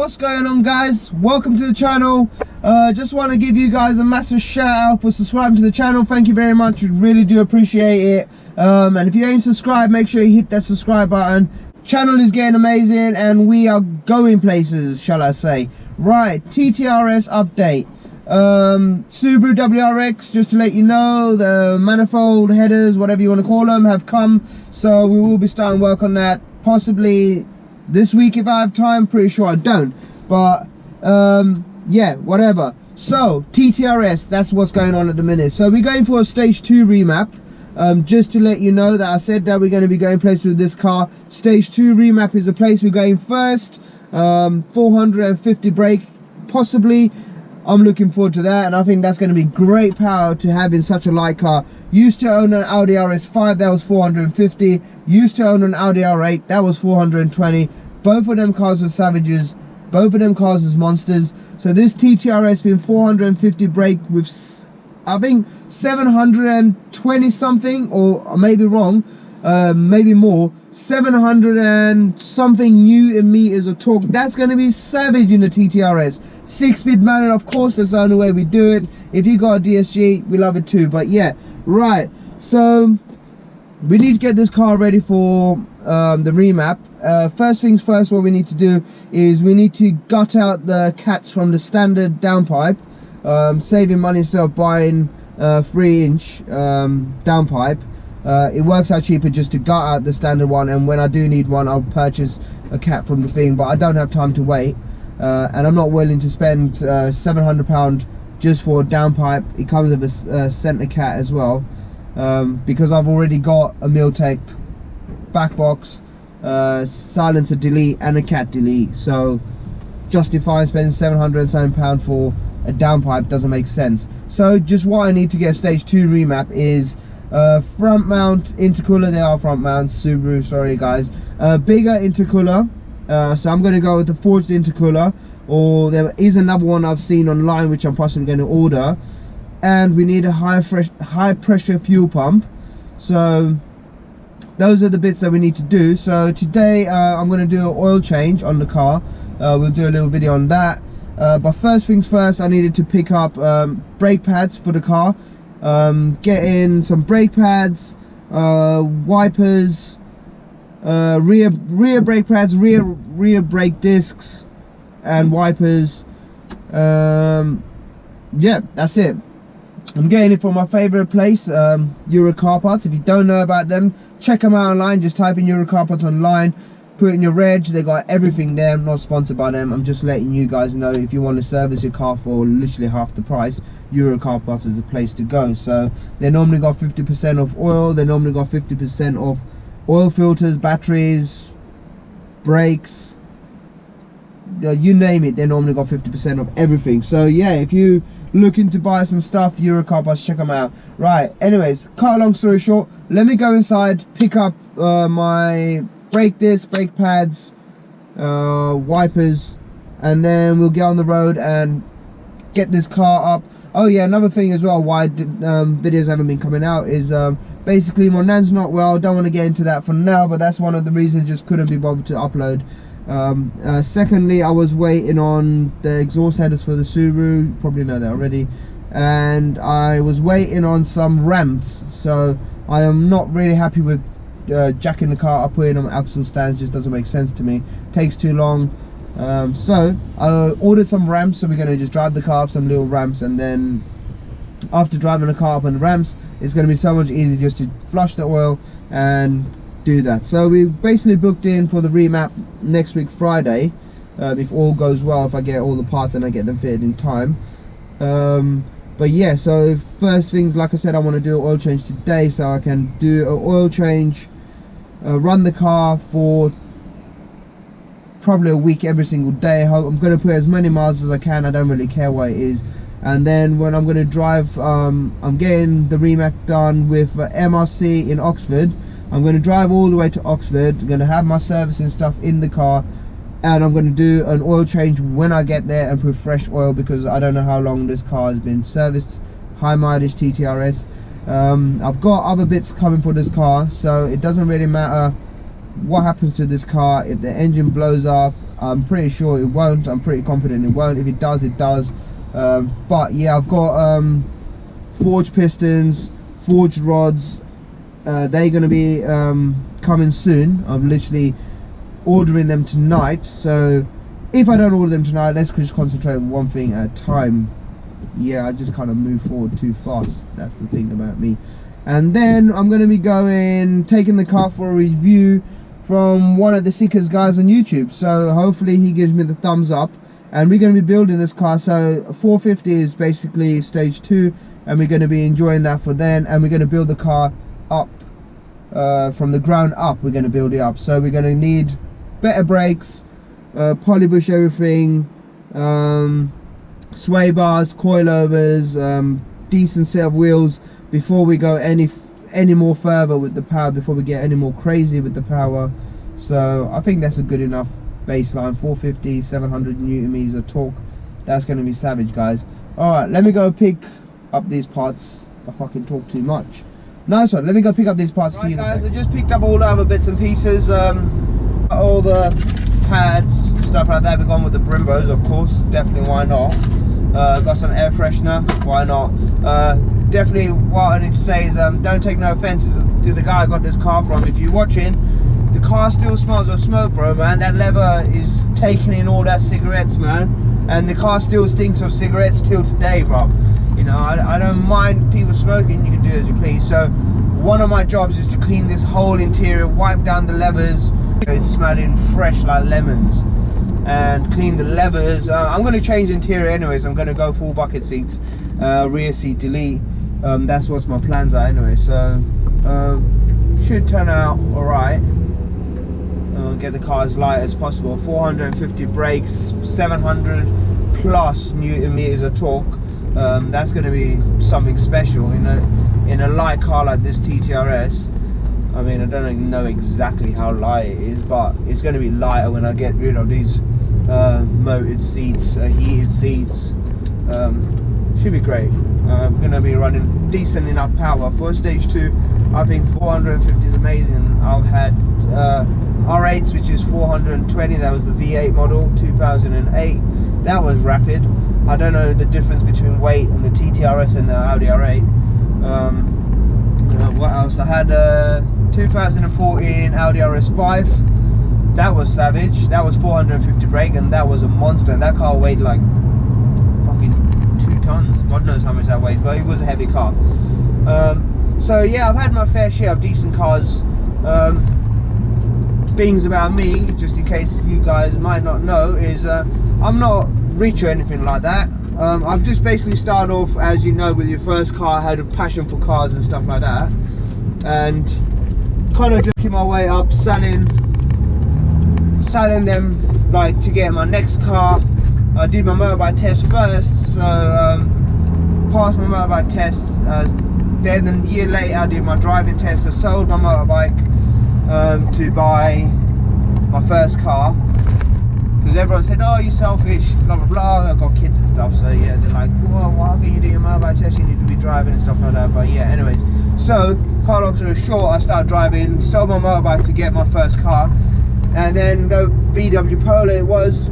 what's going on, guys? Welcome to the channel. Just want to give you guys a massive shout out for subscribing to the channel. Thank you very much, we really do appreciate it. And if you ain't subscribed, make sure you hit that subscribe button. Channel is getting amazing and we are going places, shall I say. Right, TTRS update. Subaru WRX, just to let you know, the manifold headers, whatever you want to call them, have come, so we will be starting work on that possibly this week if I have time. Pretty sure I don't, but yeah, whatever. So TTRS, that's what's going on at the minute. So we're going for a stage 2 remap. Just to let you know that I said that we're going to be going places with this car. Stage 2 remap is the place we're going first. 450 brake possibly. I'm looking forward to that, and I think that's going to be great power to have in such a light car. Used to own an Audi RS5, that was 450. Used to own an Audi R8, that was 420. Both of them cars were savages. Both of them cars was monsters. So this TTRS being 450 brake with, I think, 720 something, or I may be wrong, maybe more, 700 and something newton meters of torque. That's going to be savage in the TTRS. 6-speed manual, of course, that's the only way we do it. If you got a DSG, we love it too. But yeah, right, so we need to get this car ready for the remap. First things first, what we need to do is we need to gut out the cats from the standard downpipe, saving money instead of buying 3-inch downpipe. It works out cheaper just to gut out the standard one, and when I do need one, I'll purchase a cat from the thing, but I don't have time to wait, and I'm not willing to spend £700 just for a downpipe. It comes with a center cat as well, because I've already got a Miltech back box, silencer delete and a cat delete, so justifying spending £707 for a downpipe doesn't make sense. So just what I need to get a stage 2 remap is front mount intercooler. They are front mounts, Subaru, sorry guys. Bigger intercooler, so I'm going to go with the forged intercooler, or there is another one I've seen online which I'm possibly going to order. And we need a high pressure fuel pump. So those are the bits that we need to do. So today I'm going to do an oil change on the car. We'll do a little video on that. But first things first, I needed to pick up brake pads for the car. Get in some brake pads, wipers, rear brake pads, rear brake discs, and wipers. Yeah, that's it. I'm getting it from my favorite place, Euro Car Parts. If you don't know about them, check them out online. Just type in Euro Car Parts online, put in your reg, they got everything there. I'm not sponsored by them, I'm just letting you guys know, if you want to service your car for literally half the price, Euro Car Parts is the place to go. So they normally got 50% off oil, they normally got 50% off oil filters, batteries, brakes, you name it, they normally got 50% of everything. So yeah, if you looking to buy some stuff, Euro Car Parts, check them out. Right, anyways, cut a long story short, let me go inside, pick up my brake discs, brake pads, wipers, and then we'll get on the road and get this car up. Oh yeah, another thing as well, why videos haven't been coming out is basically my nan's not well. Don't want to get into that for now, but that's one of the reasons, just couldn't be bothered to upload. Secondly, I was waiting on the exhaust headers for the Subaru, you probably know that already, and I was waiting on some ramps, so I am not really happy with jacking the car up, putting on axle stands. Just doesn't make sense to me, takes too long. So I ordered some ramps, so we're going to just drive the car up some little ramps, and then after driving the car up on the ramps, it's going to be so much easier just to flush the oil and do that. So we basically booked in for the remap next week Friday, if all goes well, if I get all the parts and I get them fitted in time. But yeah, so first things, like I said, I want to do an oil change today, so I can do an oil change, run the car for probably a week every single day. I'm going to put as many miles as I can, I don't really care what it is. And then when I'm going to drive, I'm getting the remap done with MRC in Oxford. I'm going to drive all the way to Oxford, I'm going to have my servicing stuff in the car, and I'm going to do an oil change when I get there and put fresh oil, because I don't know how long this car has been serviced. High mileage TTRS. I've got other bits coming for this car, so it doesn't really matter what happens to this car. If the engine blows up, I'm pretty sure it won't. I'm pretty confident it won't. If it does, it does. But yeah, I've got forged pistons, forged rods. They're going to be coming soon. I'm literally ordering them tonight. So if I don't order them tonight, let's just concentrate on one thing at a time. Yeah, I just kind of move forward too fast. That's the thing about me. And then I'm going to be taking the car for a review from one of the Seekers guys on YouTube. So hopefully he gives me the thumbs up. And we're going to be building this car. So 450 is basically stage 2. And we're going to be enjoying that for then. And we're going to build the car up. From the ground up, we're going to build it up. So we're going to need better brakes, polybush everything, sway bars, coilovers, decent set of wheels before we go any more further with the power, before we get any more crazy with the power. So I think that's a good enough baseline. 450, 700 newton meters of torque. That's going to be savage, guys. Alright, let me go pick up these parts. I fucking talk too much. Nice one, let me go pick up these parts. Right, see you guys, I just picked up all the other bits and pieces, all the pads, stuff like that. We've gone with the Brimbos, of course, definitely, why not? Got some air freshener, why not? Definitely what I need to say is, don't take no offenses to the guy I got this car from. If you're watching, the car still smells of smoke, bro, man. That leather is taking in all that cigarettes, man, and the car still stinks of cigarettes till today, bro. You know, I don't mind people smoking, you can do as you please. So one of my jobs is to clean this whole interior, wipe down the levers. It's smelling fresh like lemons. And clean the levers. I'm going to change interior anyways. I'm going to go full bucket seats, rear seat delete. That's what my plans are anyway. So should turn out alright. Get the car as light as possible. 450 brakes, 700 plus newton meters of torque. That's going to be something special in a light car like this TTRS. I mean, I don't even know exactly how light it is, but it's going to be lighter when I get rid of these motored seats, heated seats. Should be great. I'm going to be running decent enough power for stage 2. I think 450 is amazing. I've had R8s, which is 420. That was the V8 model, 2008. That was rapid. I don't know the difference between weight and the TTRS and the Audi R8. What else? I had 2014 Audi RS5. That was savage. That was 450 brake, and that was a monster. And that car weighed like fucking 2 tons. God knows how much that weighed, but it was a heavy car. So yeah, I've had my fair share of decent cars. Things about me, just in case you guys might not know, is I'm not rich or anything like that. I've just basically started off, as you know, with your first car. I had a passion for cars and stuff like that, and kind of just working my way up, selling them like to get my next car. I did my motorbike test first, so passed my motorbike test. Then a year later I did my driving test. I sold my motorbike to buy my first car, because everyone said, oh, you're selfish, blah blah blah. I've got kids and stuff, so yeah, they're like, well, why can you do your motorbike test? You need to be driving and stuff like that. But yeah, anyways, so cut long story short, I started driving, sold my motorbike to get my first car, and then the VW Polo it was.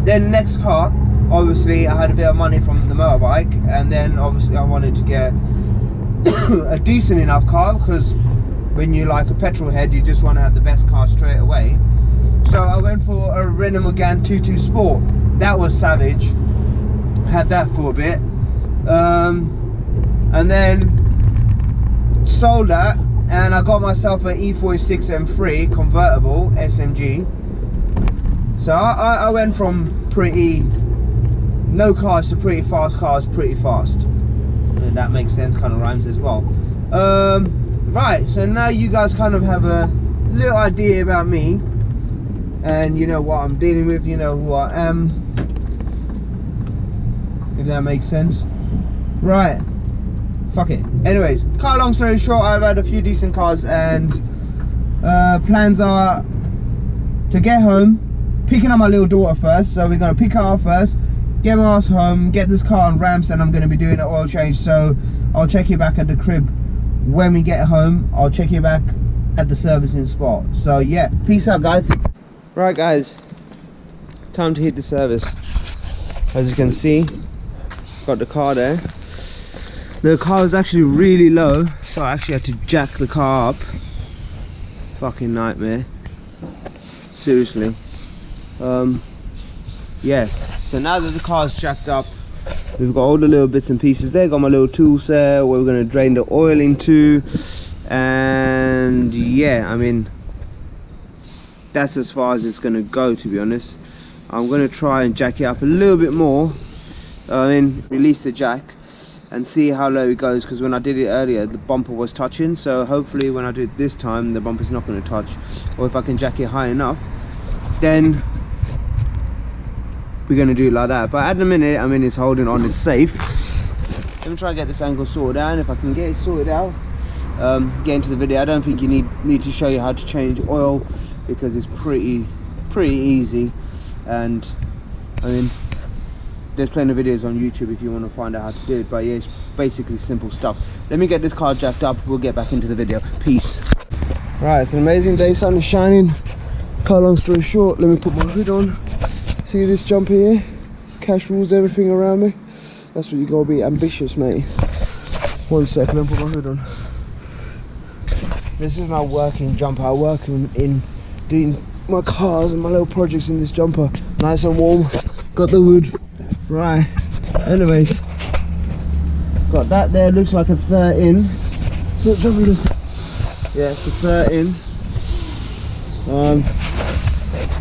Then next car, obviously I had a bit of money from the motorbike, and then obviously I wanted to get a decent enough car, because when you like a petrol head, you just want to have the best car straight away. So I went for a Renault Megane 22 Sport. That was savage. Had that for a bit, and then sold that, and I got myself an E46 M3 convertible SMG. So I went from pretty no cars to pretty fast cars pretty fast. And that makes sense, kind of rhymes as well. Right, so now you guys kind of have a little idea about me, and you know what I'm dealing with, you know who I am, if that makes sense. Right, fuck it. Anyways, cut a long story short, I've had a few decent cars, and plans are to get home, picking up my little daughter first. So we're going to pick her up first, get my ass home, get this car on ramps, and I'm going to be doing an oil change. So I'll check you back at the crib when we get home. I'll check you back at the servicing spot. So yeah, peace out guys. Right guys, time to hit the service. As you can see, got the car there. The car was actually really low, so I actually had to jack the car up. Fucking nightmare, seriously. Yeah, so now that the car's jacked up, we've got all the little bits and pieces there. Got my little tool set where we're going to drain the oil into, and yeah, I mean, that's as far as it's going to go, to be honest. I'm going to try and jack it up a little bit more. Release the jack and see how low it goes, because when I did it earlier the bumper was touching, so hopefully when I do it this time the bumper's not going to touch. Or if I can jack it high enough, then we're going to do it like that. But at the minute, I mean, it's holding on, it's safe. Let me try and get this angle sorted out, and if I can get it sorted out, get into the video. I don't think you need me to show you how to change oil, because it's pretty easy. And I mean, there's plenty of videos on YouTube if you want to find out how to do it, but yeah, it's basically simple stuff. Let me get this car jacked up, we'll get back into the video. Peace. Right, it's an amazing day, sun is shining. Cut long story short, let me put my hood on. See this jumper here? Cash rules everything around me. That's what you gotta be ambitious, mate. 1 second, let me put my hood on. This is my working jumper. I work in doing my cars and my little projects in this jumper. Nice and warm. Got the wood. Right. Anyways, got that there. Looks like a 13. Let's have a look. Yeah, it's a 13.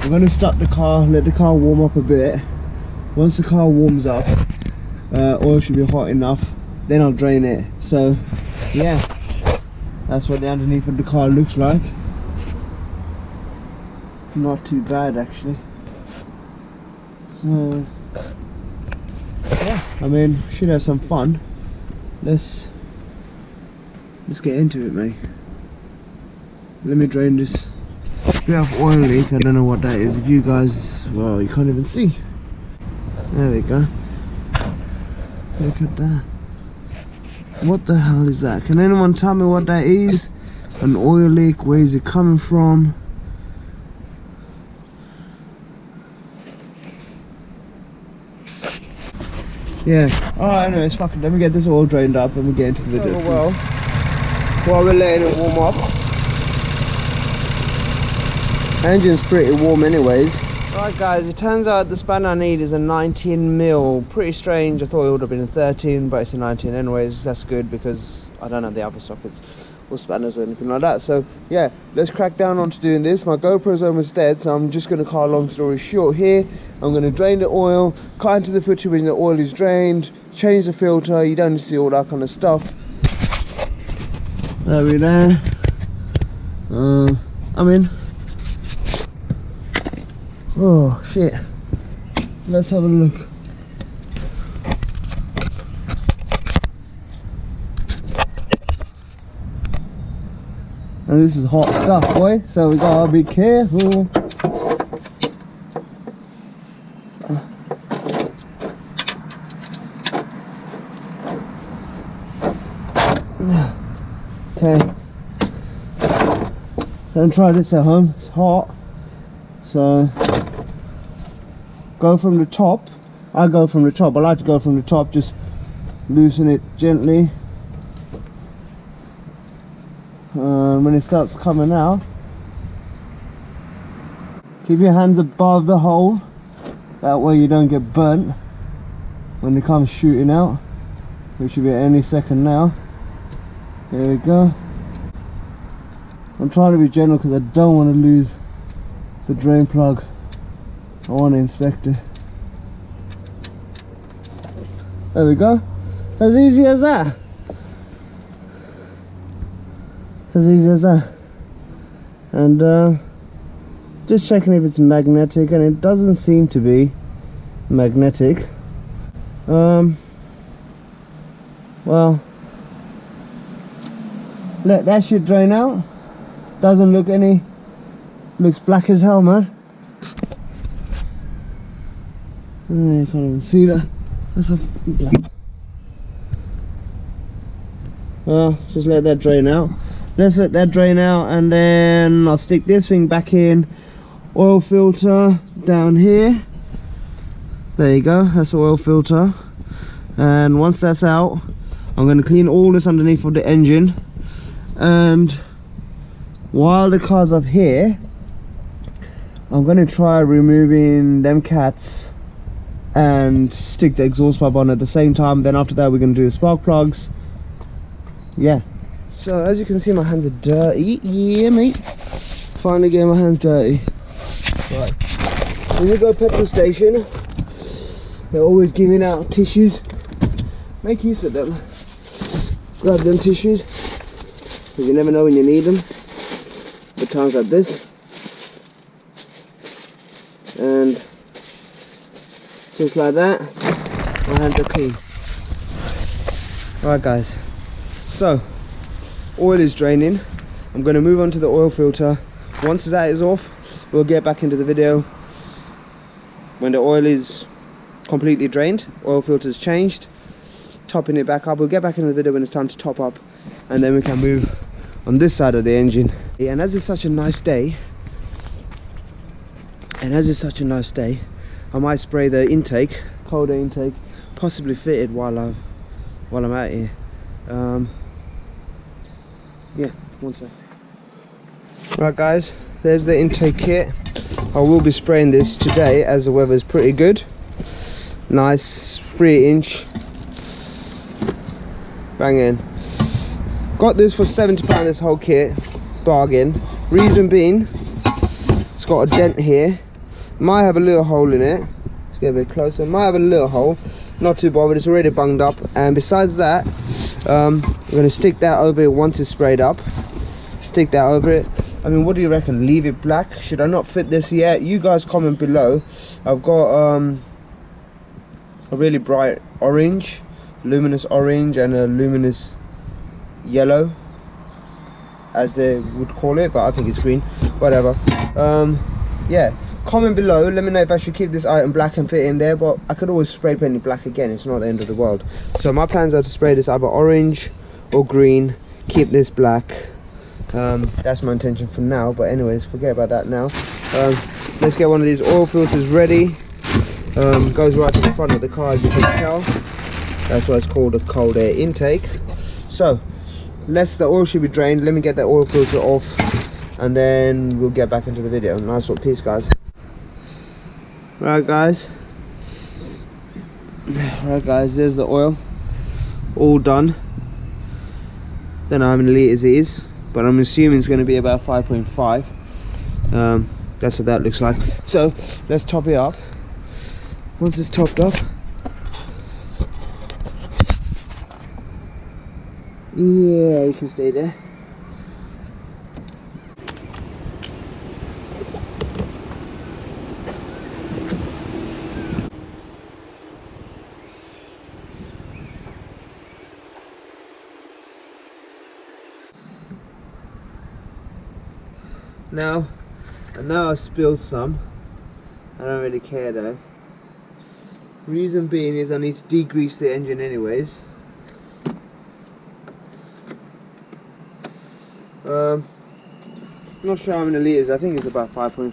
I'm going to start the car, let the car warm up a bit. Once the car warms up, oil should be hot enough, then I'll drain it. So yeah, that's what the underneath of the car looks like. Not too bad actually. So yeah, I mean, should have some fun. Let's get into it, mate. Let me drain this. We have oil leak, I don't know what that is. If you guys, well, you can't even see. There we go. Look at that. What the hell is that? Can anyone tell me what that is? An oil leak, where is it coming from? Yeah. Alright, anyways, fuck it. Let me get this all drained up and we'll get into the video. Well, while we're letting it warm up. Engine's pretty warm anyways. Alright guys, it turns out the spanner I need is a 19mm. Pretty strange, I thought it would have been a 13, but it's a 19 anyways. That's good because I don't have the other sockets or spanners or anything like that. So yeah, let's crack down onto doing this. My GoPro's almost dead, so I'm just going to cut a long story short here. I'm going to drain the oil, cut into the footage when the oil is drained, change the filter. You don't need to see all that kind of stuff. There we go. I'm in. Oh shit, let's have a look. And this is hot stuff, boy, so we gotta be careful. Okay, don't try this at home, it's hot. So go from the top. I go from the top. I like to go from the top, just loosen it gently. And when it starts coming out, keep your hands above the hole. That way you don't get burnt when it comes shooting out, which should be any second now. There we go. I'm trying to be gentle because I don't want to lose the drain plug. I want to inspect it. There we go. As easy as that. As easy as that. And just checking if it's magnetic, and it doesn't seem to be magnetic. Well, let that shit drain out. Doesn't look any. Looks black as hell, man. You can't even see that. That's a black. Well, just let that drain out. Let's let that drain out, and then I'll stick this thing back in. Oil filter down here. There you go, that's the oil filter. And once that's out, I'm going to clean all this underneath of the engine. And while the car's up here, I'm going to try removing them cats and stick the exhaust pipe on at the same time. Then after that we're going to do the spark plugs. Yeah, so as you can see, my hands are dirty. Yeah, mate, finally getting my hands dirty. Right, when you go petrol station, they're always giving out tissues. Make use of them. Grab them tissues, because you never know when you need them at times like this. And just like that, my hands are clean. Alright guys, so oil is draining. I'm going to move on to the oil filter. Once that is off, we'll get back into the video. When the oil is completely drained, oil filter is changed, topping it back up. We'll get back into the video when it's time to top up, and then we can move on this side of the engine. And as it's such a nice day, I might spray the intake, cold air intake, possibly fitted while I'm out here. Yeah, one sec. Right guys, there's the intake kit. I will be spraying this today as the weather is pretty good. Nice 3-inch. Bang in. Got this for £70, this whole kit. Bargain. Reason being, it's got a dent here. Might have a little hole in it. Let's get a bit closer. Might have a little hole. Not too bothered, it's already bunged up. And besides that, I'm going to stick that over it once it's sprayed up. Stick that over it. I mean, what do you reckon? Leave it black? Should I not fit this yet? You guys comment below. I've got a really bright orange, luminous orange, and a luminous yellow, as they would call it, but I think it's green. Whatever. Yeah, comment below, let me know if I should keep this item black and fit in there, but I could always spray paint it black again. It's not the end of the world. So my plans are to spray this either orange or green, keep this black. That's my intention for now, but anyways, forget about that now. Let's get one of these oil filters ready. Goes right to the front of the car, as you can tell. That's why it's called a cold air intake. So the oil should be drained. Let me get that oil filter off, and then we'll get back into the video. Nice one, peace guys. Right guys, there's the oil all done. Don't know how many litres it is, but I'm assuming it's going to be about 5.5. That's what that looks like. So let's top it up. Once it's topped up, yeah, you can stay there. Now, I know I spilled some. I don't really care though. Reason being is I need to degrease the engine anyways. Not sure how many litres. I think it's about 5.5.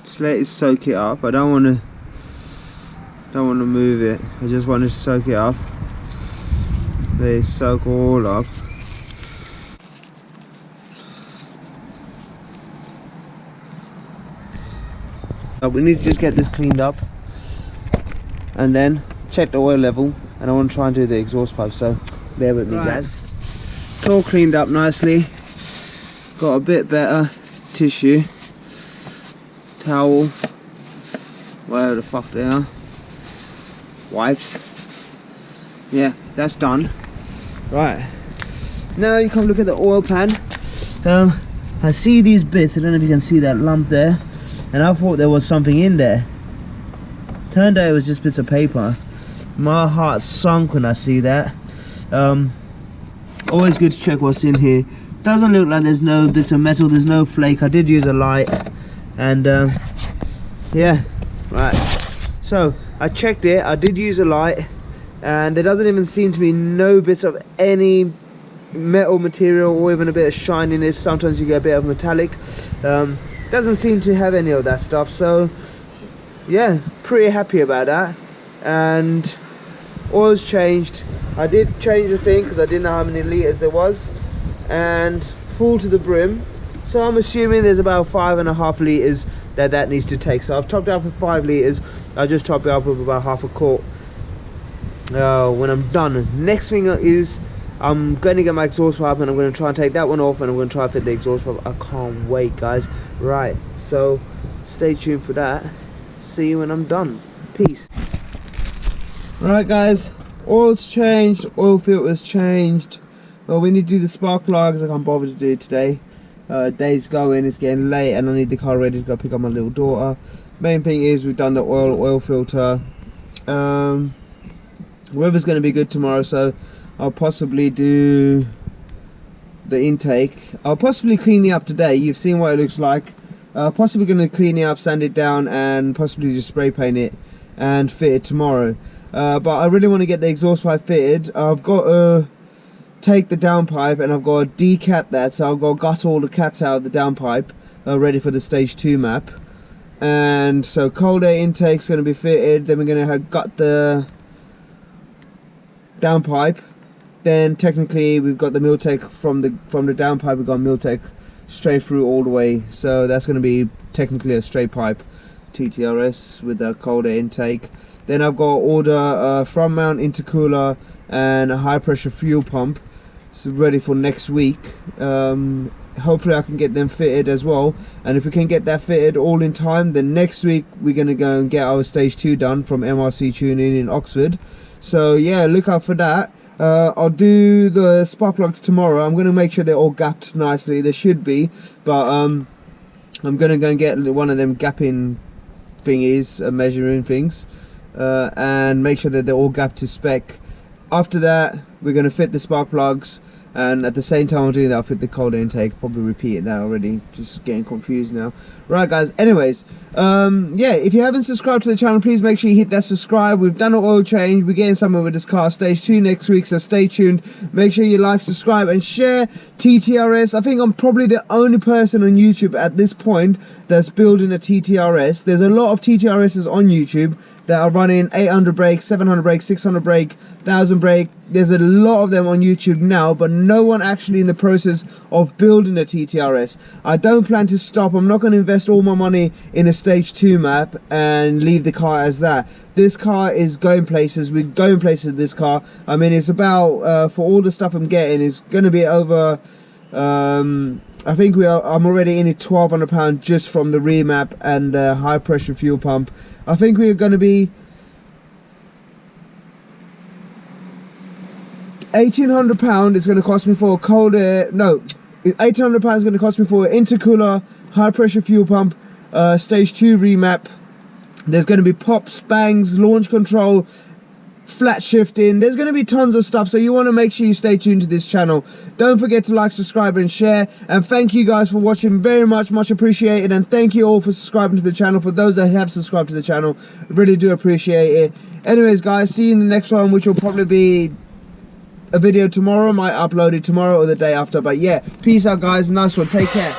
Just let it soak it up. I don't want to move it. I just want to soak it up. Let it soak all up. We need to just get this cleaned up and then check the oil level, and I want to try and do the exhaust pipe, so bear with me guys. It's all cleaned up nicely, got a bit better tissue, towel, whatever the fuck they are, wipes. Yeah, that's done. Right, now you come look at the oil pan. I see these bits. I don't know if you can see that lump there, and I thought there was something in there. Turned out it was just bits of paper. My heart sunk when I see that. Always good to check what's in here. Doesn't look like there's no bits of metal, there's no flake. I did use a light, and yeah, right. So I checked it, I did use a light, and there doesn't even seem to be no bits of any metal material or even a bit of shininess. Sometimes you get a bit of metallic. Doesn't seem to have any of that stuff, so yeah, pretty happy about that. And oil's changed. I did change the thing because I didn't know how many litres there was, and full to the brim, so I'm assuming there's about 5.5 litres that needs to take. So I've topped it up with 5 litres. I just top it up with about half a quart when I'm done. Next thing is I'm going to get my exhaust pipe, and I'm going to try and take that one off, and I'm going to try and fit the exhaust pipe. I can't wait, guys. Right, so stay tuned for that. See you when I'm done. Peace. Right, guys, oil's changed, oil filter's changed. Well, we need to do the spark plugs. I can't bother to do it today. Day's going, it's getting late, and I need the car ready to go pick up my little daughter. Main thing is we've done the oil filter. Weather's going to be good tomorrow, so I'll possibly do the intake. I'll possibly clean it up today. You've seen what it looks like. Possibly going to clean it up, sand it down, and possibly just spray paint it and fit it tomorrow. But I really want to get the exhaust pipe fitted. I've got to take the downpipe, and I've got to decat that, so I've got to gut all the cats out of the downpipe, ready for the stage 2 map. And so cold air intake's going to be fitted. Then we're going to gut the downpipe. Then technically we've got the Miltech from the downpipe. We've got Miltech straight through all the way, so that's going to be technically a straight pipe TTRS with a cold air intake. Then I've got to order a front mount intercooler and a high pressure fuel pump, so ready for next week. Hopefully I can get them fitted as well, and if we can get that fitted all in time, then next week we're going to go and get our stage 2 done from MRC Tuning in Oxford. So yeah, look out for that. I'll do the spark plugs tomorrow. I'm going to make sure they're all gapped nicely. They should be, but I'm going to go and get one of them gapping thingies, measuring things, and make sure that they're all gapped to spec. After that, we're going to fit the spark plugs, and at the same time I'm doing that, I'll fit the cold air intake. Probably repeated that already, just getting confused now. Right, guys, anyways, yeah, if you haven't subscribed to the channel, please make sure you hit that subscribe. We've done an oil change. We're getting somewhere with this car. Stage 2 next week, so stay tuned. Make sure you like, subscribe, and share TTRS. I think I'm probably the only person on YouTube at this point that's building a TTRS. There's a lot of TTRSs on YouTube that are running 800 brake, 700 brake, 600 brake, 1000 brake. There's a lot of them on YouTube now, but no one actually in the process of building a TTRS. I don't plan to stop. I'm not going to invest all my money in a stage 2 map and leave the car as that. This car is going places. We're going places with this car. I mean, it's about, for all the stuff I'm getting, it's going to be over, I think I'm already in it £1,200 just from the remap and the high pressure fuel pump. I think we're going to be £1,800 is going to cost me for a cold air. No, £1,800 is going to cost me for an intercooler, high pressure fuel pump, stage 2 remap. There's going to be pops, bangs, launch control, flat shifting. There's going to be tons of stuff, so you want to make sure you stay tuned to this channel. Don't forget to like, subscribe, and share. And thank you guys for watching very much appreciated. And thank you all for subscribing to the channel. For those that have subscribed to the channel, really do appreciate it. Anyways, guys, see you in the next one, which will probably be a video tomorrow. Might upload it tomorrow or the day after. But yeah, peace out, guys. Nice one. Take care.